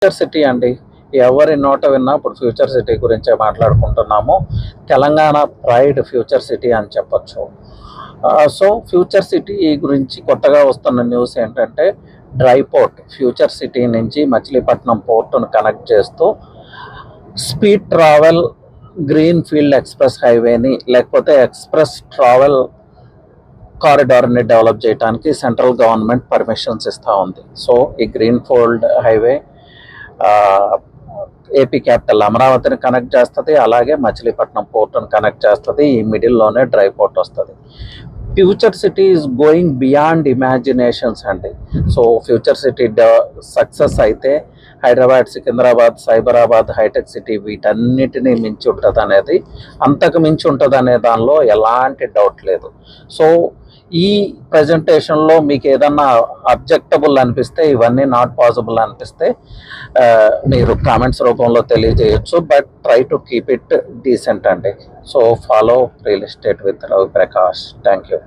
Future city అండి. ఎవరి నోట విన్నా ఇప్పుడు ఫ్యూచర్ సిటీ గురించే మాట్లాడుకుంటున్నాము. తెలంగాణ ప్రైడ్ ఫ్యూచర్ సిటీ అని చెప్పొచ్చు. సో ఫ్యూచర్ సిటీ గురించి కొత్తగా వస్తున్న న్యూస్ ఏంటంటే డ్రై పోర్ట్ ఫ్యూచర్ సిటీ నుంచి మచిలీపట్నం పోర్టును కనెక్ట్ చేస్తూ speed travel green field express హైవేని లేకపోతే ఎక్స్ప్రెస్ ట్రావెల్ కారిడార్ని డెవలప్ చేయడానికి సెంట్రల్ గవర్నమెంట్ పర్మిషన్స్ ఇస్తూ ఉంది. సో ఈ green field highway AP capital అమరావతిని కనెక్ట్ చేస్తుంది, అలాగే మచిలీపట్నం పోర్టును కనెక్ట్ చేస్తుంది. ఈ మిడిల్లోనే డ్రై పోర్ట్ వస్తుంది. Future city is going beyond imaginations అండి. సో ఫ్యూచర్ సిటీ సక్సెస్ అయితే హైదరాబాద్, సికింద్రాబాద్, సైబరాబాద్, హైటెక్ సిటీ వీటన్నిటినీ మించి ఉంటుంది అనేది, అంతకు మించి ఉంటుంది అనే దానిలో ఎలాంటి డౌట్ లేదు. సో ఈ ప్రజెంటేషన్లో మీకు ఏదన్నా అబ్జెక్టబుల్ అనిపిస్తే, ఇవన్నీ నాట్ పాసిబుల్ అనిపిస్తే మీరు కామెంట్స్ రూపంలో తెలియజేయచ్చు. But try to keep it decent అండి. So follow real estate with Ravi Prakash. Thank you.